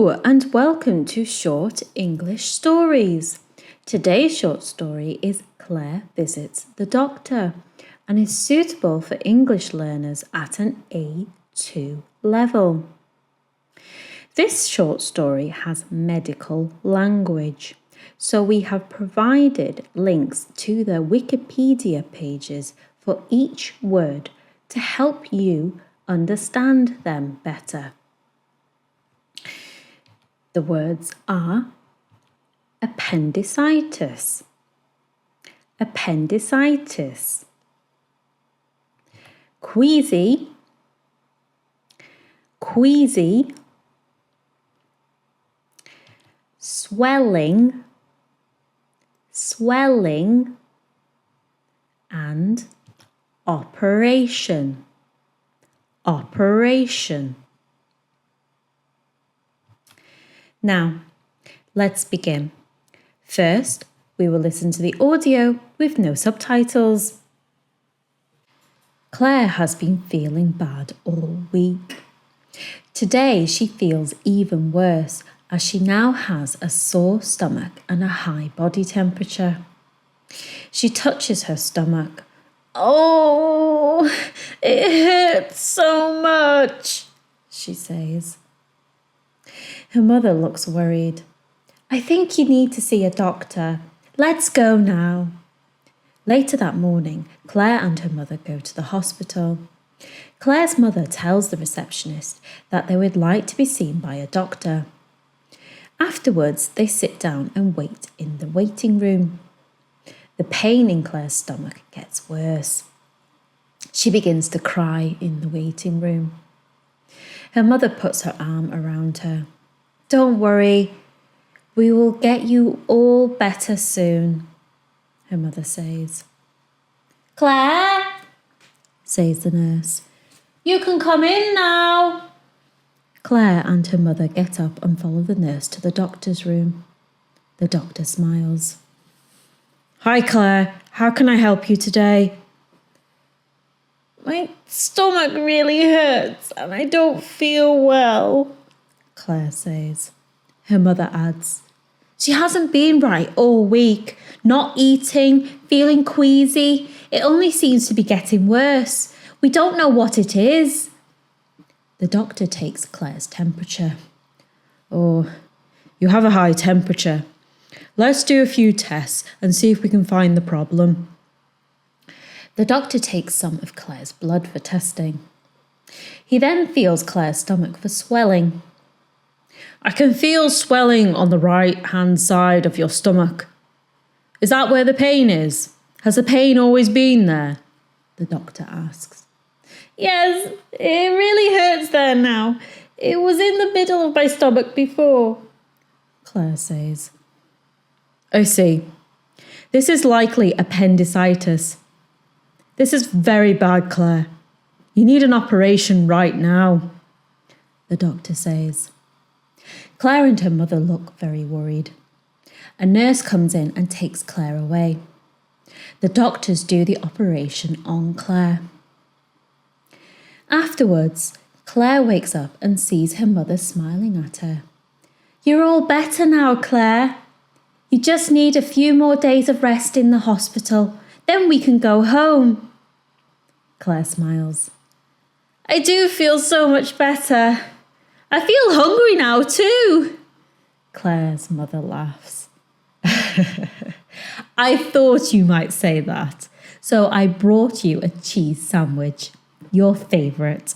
Hello and welcome to Short English Stories. Today's short story is Claire Visits the Doctor and is suitable for English learners at an A2 level. This short story has medical language, so we have provided links to the Wikipedia pages for each word to help you understand them better. The words are appendicitis, appendicitis, queasy, queasy, swelling, swelling, and operation, operation. Now, let's begin. First, we will listen to the audio with no subtitles. Claire has been feeling bad all week. Today, she feels even worse as she now has a sore stomach and a high body temperature. She touches her stomach. "Oh, it hurts so much," she says. Her mother looks worried. "I think you need to see a doctor. Let's go now." Later that morning, Claire and her mother go to the hospital. Claire's mother tells the receptionist that they would like to be seen by a doctor. Afterwards, they sit down and wait in the waiting room. The pain in Claire's stomach gets worse. She begins to cry in the waiting room. Her mother puts her arm around her. "Don't worry, we will get you all better soon," her mother says. "Claire," says the nurse, "you can come in now." Claire and her mother get up and follow the nurse to the doctor's room. The doctor smiles. "Hi Claire, how can I help you today?" "My stomach really hurts and I don't feel well," Claire says. Her mother adds, "She hasn't been right all week, not eating, feeling queasy. It only seems to be getting worse. We don't know what it is." The doctor takes Claire's temperature. "Oh, you have a high temperature. Let's do a few tests and see if we can find the problem." The doctor takes some of Claire's blood for testing. He then feels Claire's stomach for swelling. "I can feel swelling on the right-hand side of your stomach. Is that where the pain is? Has the pain always been there?" the doctor asks. "Yes, it really hurts there now. It was in the middle of my stomach before," Claire says. "I see. This is likely appendicitis. This is very bad, Claire. You need an operation right now," the doctor says. Claire and her mother look very worried. A nurse comes in and takes Claire away. The doctors do the operation on Claire. Afterwards, Claire wakes up and sees her mother smiling at her. "You're all better now, Claire. You just need a few more days of rest in the hospital, then we can go home." Claire smiles. "I do feel so much better. I feel hungry now too." Claire's mother laughs. "I thought you might say that, so I brought you a cheese sandwich, your favourite."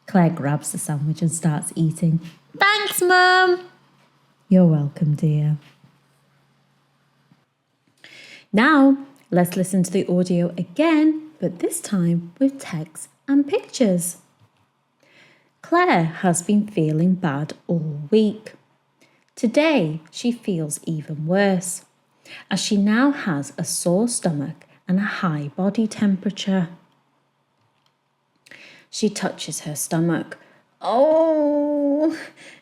Claire grabs the sandwich and starts eating. "Thanks, Mum." "You're welcome, dear." Now, let's listen to the audio again, but this time with text and pictures. Claire has been feeling bad all week. Today, she feels even worse, as she now has a sore stomach and a high body temperature. She touches her stomach. "Oh,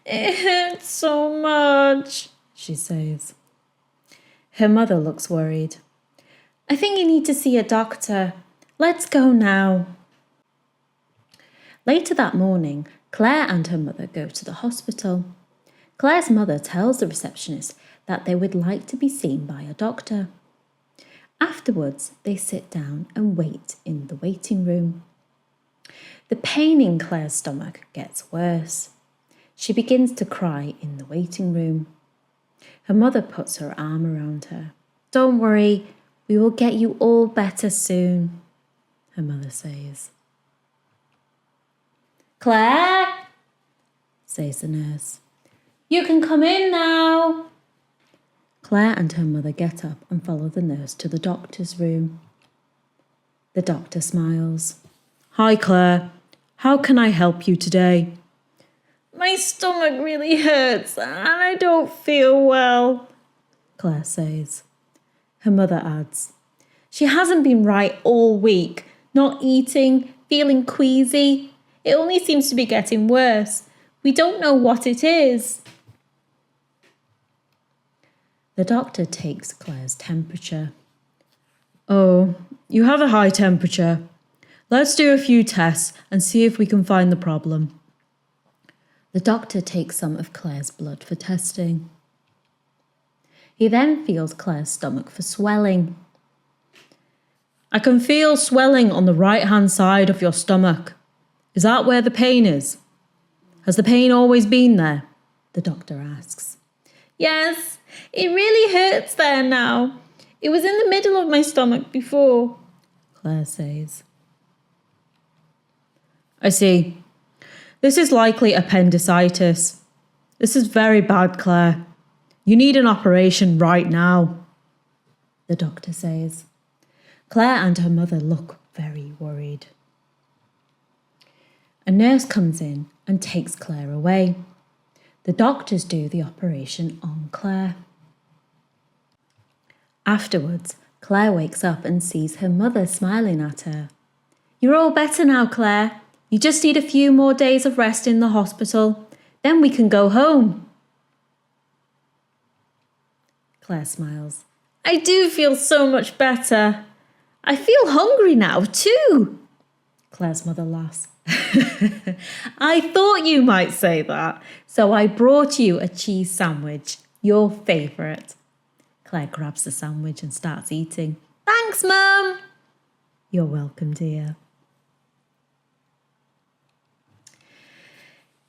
it hurts so much," she says. Her mother looks worried. "I think you need to see a doctor. Let's go now." Later that morning, Claire and her mother go to the hospital. Claire's mother tells the receptionist that they would like to be seen by a doctor. Afterwards, they sit down and wait in the waiting room. The pain in Claire's stomach gets worse. She begins to cry in the waiting room. Her mother puts her arm around her. "Don't worry, we will get you all better soon," her mother says. "Claire," says the nurse, "you can come in now." Claire and her mother get up and follow the nurse to the doctor's room. The doctor smiles. "Hi, Claire. How can I help you today?" "My stomach really hurts and I don't feel well," Claire says. Her mother adds, "She hasn't been right all week, not eating, feeling queasy. It only seems to be getting worse. We don't know what it is." The doctor takes Claire's temperature. "Oh, you have a high temperature. Let's do a few tests and see if we can find the problem." The doctor takes some of Claire's blood for testing. He then feels Claire's stomach for swelling. "I can feel swelling on the right-hand side of your stomach. Is that where the pain is? Has the pain always been there?" the doctor asks. "Yes, it really hurts there now. It was in the middle of my stomach before," Claire says. "I see. This is likely appendicitis. This is very bad, Claire. You need an operation right now," the doctor says. Claire and her mother look very worried. A nurse comes in and takes Claire away. The doctors do the operation on Claire. Afterwards, Claire wakes up and sees her mother smiling at her. "You're all better now, Claire. You just need a few more days of rest in the hospital. Then we can go home." Claire smiles. "I do feel so much better. I feel hungry now too." Claire's mother laughs. "I thought you might say that, so I brought you a cheese sandwich, your favourite." Claire grabs the sandwich and starts eating. "Thanks, Mum." "You're welcome, dear."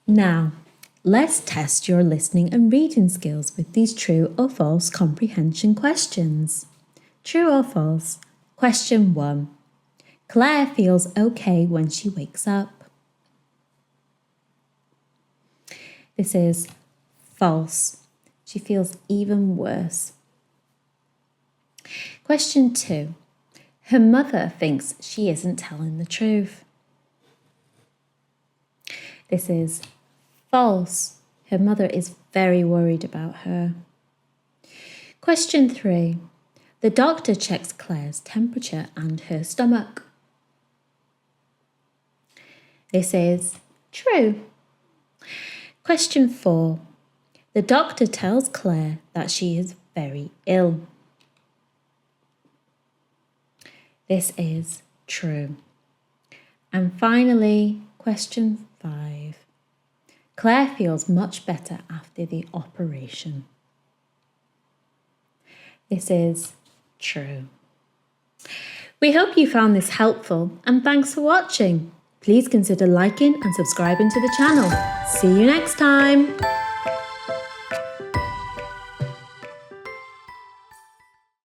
Now, let's test your listening and reading skills with these true or false comprehension questions. True or false? Question 1. Claire feels okay when she wakes up. This is false. She feels even worse. Question 2. Her mother thinks she isn't telling the truth. This is false. Her mother is very worried about her. Question 3. The doctor checks Claire's temperature and her stomach. This is true. Question 4. The doctor tells Claire that she is very ill. This is true. And finally, question 5. Claire feels much better after the operation. This is true. We hope you found this helpful and thanks for watching. Please consider liking and subscribing to the channel. See you next time.